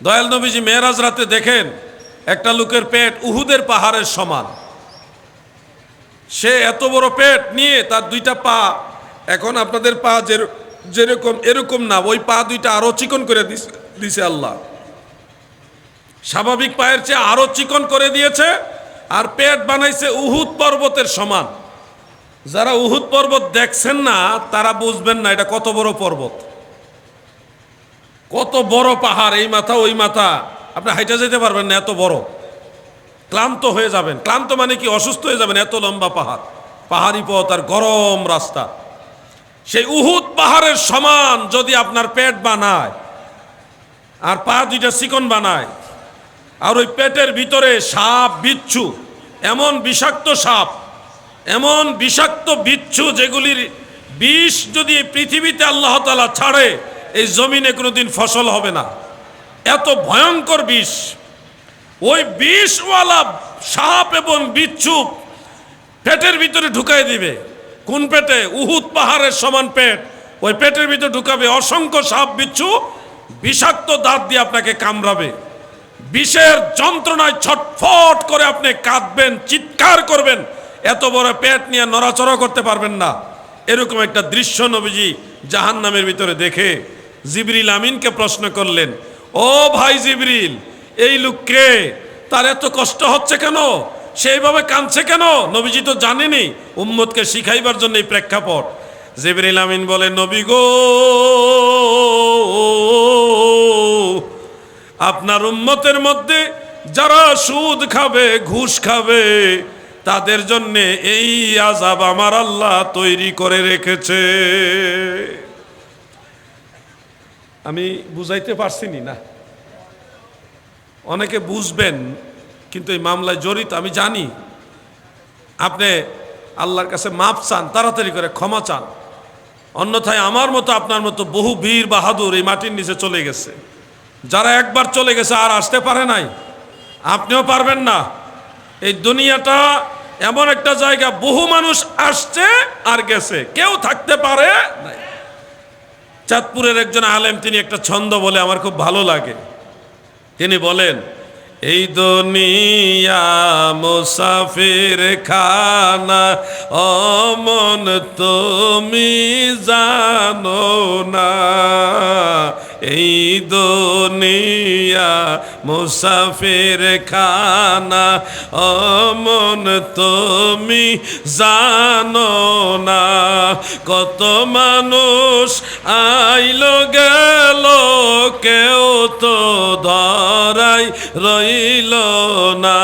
দয়াল নবীজি মেরাজ রাতে দেখেন একটা লোকের পেট উহুদের পাহাড়ের সমান। সে এত বড় পেট নিয়ে তার দুইটা পা, এখন আপনাদের পা যেরকম এরকম না, ওই পা দুইটা আরো চিকন করে দিছে আল্লাহ। স্বাভাবিক পায়ের চেয়ে আরো চিকন করে দিয়েছে, আর পেট বানাইছে উহুদ পর্বতের সমান। যারা উহুদ পর্বত দেখছেন না তারা বুঝবেন না এটা কত বড় পর্বত, কত বড় পাহাড়। এই মাথা ওই মাথা, আপনি হাইটা যেতে পারবেন না, এত বড়। ক্লান্ত হয়ে যাবেন। ক্লান্ত মানে কি, অসুস্থ হয়ে যাবেন, এত লম্বা পাহাড়, পাহাড়ি পথ আর গরম রাস্তা। সেই উহুদ পাহাড়ের সমান যদি আপনার পেট বানায় আর পা দুইটা চিকন বানায়, আর ওই পেটের ভিতরে সাপ বিচ্ছু, এমন বিষাক্ত সাপ, এমন বিষাক্ত বিচ্ছু যেগুলির বিষ যদি পৃথিবীতে আল্লাহ তাআলা ছাড়ে এই জমিনে কোনোদিন ফসল হবে না, এত ভয়ঙ্কর বিষ। ওই বিষওয়ালা সাপ এবং বিচ্ছু পেটের ভিতরে ঢুকাই দিবে। কোন পেটে? উহুদ পাহাড়ের সমান পেট, ওই পেটের ভিতরে ঢুকাবে অসংখ্য সাপ বিচ্ছু, বিষাক্ত দাঁত দিয়ে আপনাকে কামড়াবে। বিষের যন্ত্রণায় ছটফট করে আপনি কাঁদবেন, চিৎকার করবেন, এত বড় পেট নিয়ে নড়াচড়া করতে পারবেন না। এরকম একটা দৃশ্য নবীজি জাহান্নামের ভিতরে দেখে জিবরিল আমিনকে প্রশ্ন করলেন, ও ভাই জিবরিল, এই লোককে, তার এত কষ্ট হচ্ছে কেন, সেইভাবে কাঁদছে কেন? নবীজি তো জানেনি, উম্মতকে শিখাইবার জন্য এই প্রেক্ষাপট। জিবরিল আমিন বলে, নবী গো, আপনার উম্মতের মধ্যে যারা সুদ খাবে, ঘুষ খাবে, তাদের জন্য এই আযাব আমার আল্লাহ তৈরি করে রেখেছে। আমি বুঝাইতে পারছিনি না, অনেকে বুঝবেন, কিন্তু এই মামলায় জড়িত আমি জানি। আপনি আল্লাহর কাছে মাপ চান, তাড়াতাড়ি করে ক্ষমা চান, অন্যথায় আমার মতো আপনার মতো বহু বীর বাহাদুর এই মাটির নিচে চলে গেছে। যারা একবার চলে গেছে আর আসতে পারে নাই, আপনিও পারবেন না। এই দুনিয়াটা এমন একটা জায়গা, বহু মানুষ আসছে আর গেছে, কেউ থাকতে পারে নাই। চাঁদপুরের একজন আলেম, তিনি একটা ছন্দ বলে আমার খুব ভালো লাগে। তিনি বলেন, এই দুনিয়া মুসাফির খানা, অমন তুমি জানো না। এই দুনিয়া মুসাফির খানা, অমন তুমি জানো না। কত মানুষ আইলো গেল, কেউ তো ধরাই রইল না।